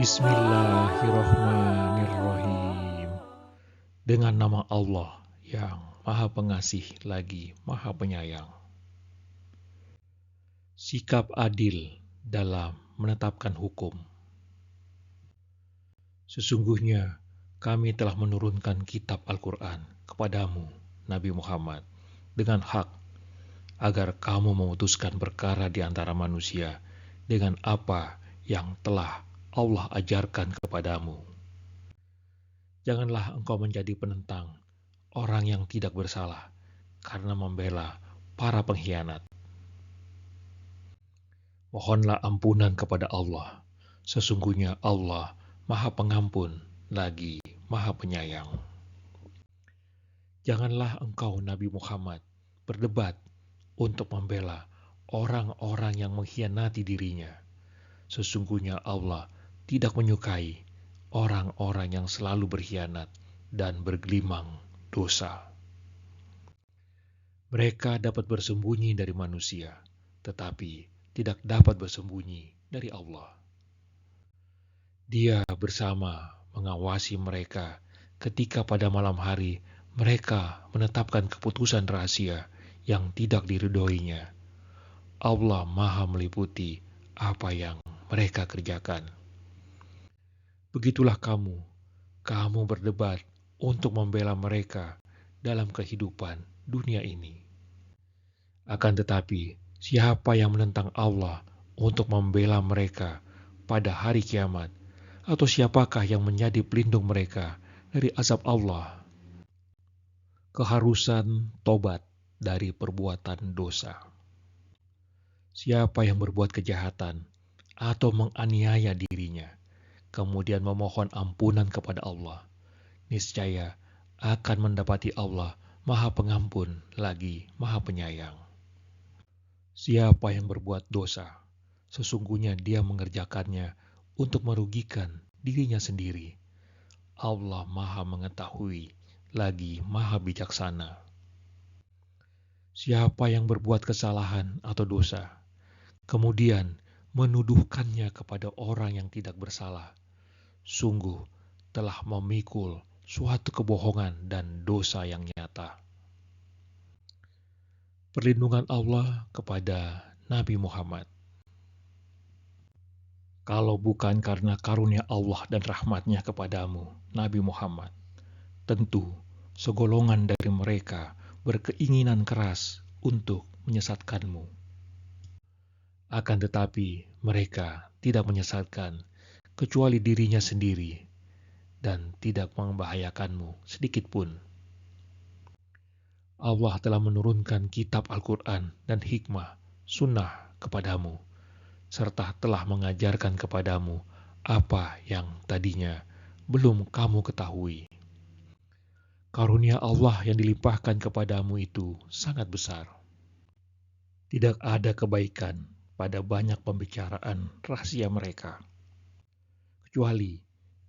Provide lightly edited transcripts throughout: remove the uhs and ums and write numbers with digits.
Bismillahirrahmanirrahim. Dengan nama Allah yang Maha Pengasih lagi Maha Penyayang. Sikap adil dalam menetapkan hukum. Sesungguhnya kami telah menurunkan kitab Al-Quran kepadamu, Nabi Muhammad, dengan hak, agar kamu memutuskan perkara di antara manusia dengan apa yang telah Allah ajarkan kepadamu. Janganlah engkau menjadi penentang orang yang tidak bersalah karena membela para pengkhianat. Mohonlah ampunan kepada Allah. Sesungguhnya Allah Maha Pengampun lagi Maha Penyayang. Janganlah engkau, Nabi Muhammad, berdebat untuk membela orang-orang yang mengkhianati dirinya. Sesungguhnya Allah tidak menyukai orang-orang yang selalu berkhianat dan bergelimang dosa. Mereka dapat bersembunyi dari manusia, tetapi tidak dapat bersembunyi dari Allah. Dia bersama mengawasi mereka ketika pada malam hari mereka menetapkan keputusan rahasia yang tidak diridhoinya. Allah Maha meliputi apa yang mereka kerjakan. Begitulah kamu berdebat untuk membela mereka dalam kehidupan dunia ini. Akan tetapi, siapa yang menentang Allah untuk membela mereka pada hari kiamat, atau siapakah yang menjadi pelindung mereka dari azab Allah? Keharusan tobat dari perbuatan dosa. Siapa yang berbuat kejahatan atau menganiaya dirinya, kemudian memohon ampunan kepada Allah, niscaya akan mendapati Allah Maha Pengampun lagi Maha Penyayang. Siapa yang berbuat dosa, sesungguhnya dia mengerjakannya untuk merugikan dirinya sendiri. Allah Maha Mengetahui lagi Maha Bijaksana. Siapa yang berbuat kesalahan atau dosa, kemudian menuduhkannya kepada orang yang tidak bersalah, sungguh telah memikul suatu kebohongan dan dosa yang nyata. Perlindungan Allah kepada Nabi Muhammad. Kalau bukan karena karunia Allah dan rahmatnya kepadamu, Nabi Muhammad, tentu segolongan dari mereka berkeinginan keras untuk menyesatkanmu. Akan tetapi mereka tidak menyesatkan kecuali dirinya sendiri dan tidak membahayakanmu sedikit pun. Allah telah menurunkan kitab Al-Quran dan hikmah, sunnah kepadamu, serta telah mengajarkan kepadamu apa yang tadinya belum kamu ketahui. Karunia Allah yang dilimpahkan kepadamu itu sangat besar. Tidak ada kebaikan pada banyak pembicaraan rahasia mereka, kecuali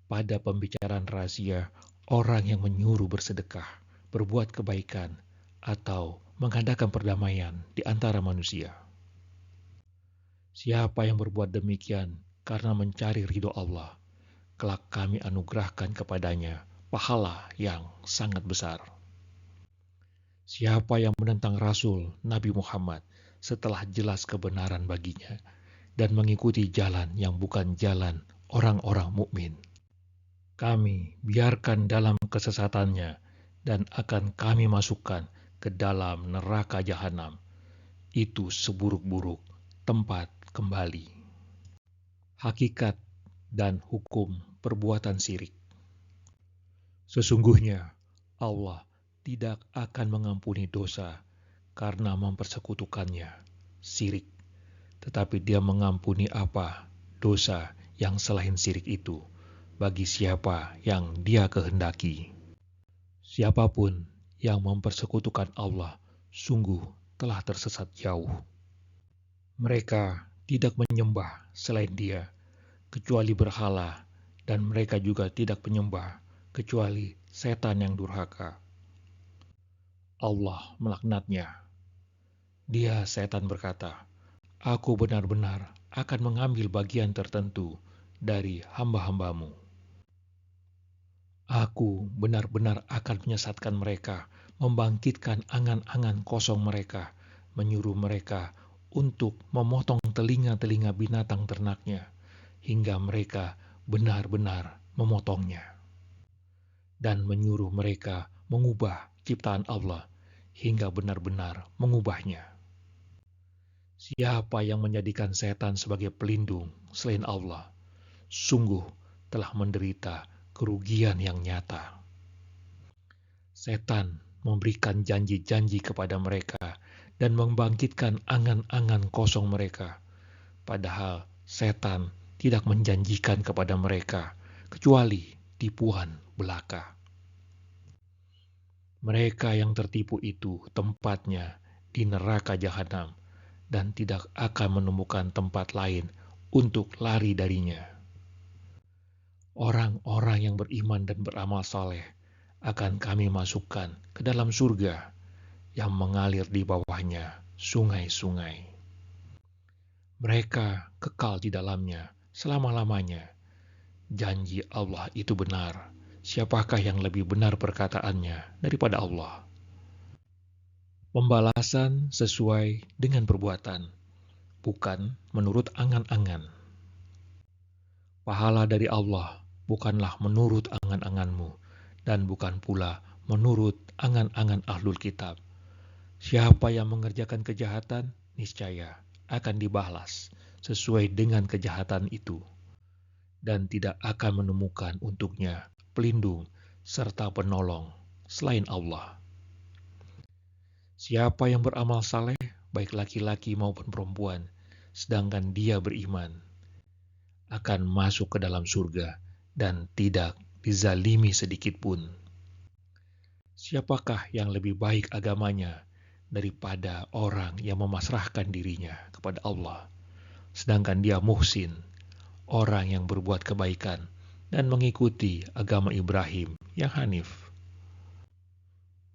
pada pembicaraan rahasia orang yang menyuruh bersedekah, berbuat kebaikan, atau mengadakan perdamaian di antara manusia. Siapa yang berbuat demikian karena mencari ridho Allah, kelak kami anugerahkan kepadanya pahala yang sangat besar. Siapa yang menentang Rasul Nabi Muhammad setelah jelas kebenaran baginya dan mengikuti jalan yang bukan jalan orang-orang mukmin, kami biarkan dalam kesesatannya dan akan kami masukkan ke dalam neraka jahanam. Itu seburuk-buruk tempat kembali. Hakikat dan hukum perbuatan syirik. Sesungguhnya Allah tidak akan mengampuni dosa karena mempersekutukannya, syirik, tetapi Dia mengampuni apa dosa yang selain syirik itu bagi siapa yang Dia kehendaki. Siapapun yang mempersekutukan Allah sungguh telah tersesat jauh. Mereka tidak menyembah selain Dia kecuali berhala, dan mereka juga tidak menyembah kecuali setan yang durhaka. Allah melaknatnya. Dia, setan, berkata, "Aku benar-benar akan mengambil bagian tertentu dari hamba-hambamu. Aku benar-benar akan menyesatkan mereka, membangkitkan angan-angan kosong mereka, menyuruh mereka untuk memotong telinga-telinga binatang ternaknya, hingga mereka benar-benar memotongnya. Dan menyuruh mereka mengubah ciptaan Allah, hingga benar-benar mengubahnya. Siapa yang menjadikan setan sebagai pelindung selain Allah, sungguh telah menderita kerugian yang nyata. Setan memberikan janji-janji kepada mereka dan membangkitkan angan-angan kosong mereka. Padahal setan tidak menjanjikan kepada mereka kecuali tipuan belaka. Mereka yang tertipu itu tempatnya di neraka jahanam dan tidak akan menemukan tempat lain untuk lari darinya. Orang-orang yang beriman dan beramal saleh akan kami masukkan ke dalam surga yang mengalir di bawahnya sungai-sungai. Mereka kekal di dalamnya selama-lamanya. Janji Allah itu benar. Siapakah yang lebih benar perkataannya daripada Allah? Pembalasan sesuai dengan perbuatan, bukan menurut angan-angan. Pahala dari Allah bukanlah menurut angan-anganmu, dan bukan pula menurut angan-angan ahlul kitab. Siapa yang mengerjakan kejahatan, niscaya akan dibalas sesuai dengan kejahatan itu, dan tidak akan menemukan untuknya pelindung serta penolong selain Allah. Siapa yang beramal saleh, baik laki-laki maupun perempuan, sedangkan dia beriman, akan masuk ke dalam surga dan tidak dizalimi sedikit pun. Siapakah yang lebih baik agamanya daripada orang yang memasrahkan dirinya kepada Allah, sedangkan dia muhsin, orang yang berbuat kebaikan dan mengikuti agama Ibrahim yang hanif.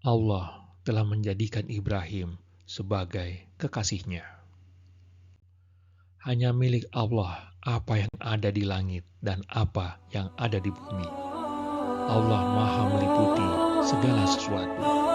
Allah telah menjadikan Ibrahim sebagai kekasihnya. Hanya milik Allah apa yang ada di langit dan apa yang ada di bumi. Allah Maha meliputi segala sesuatu.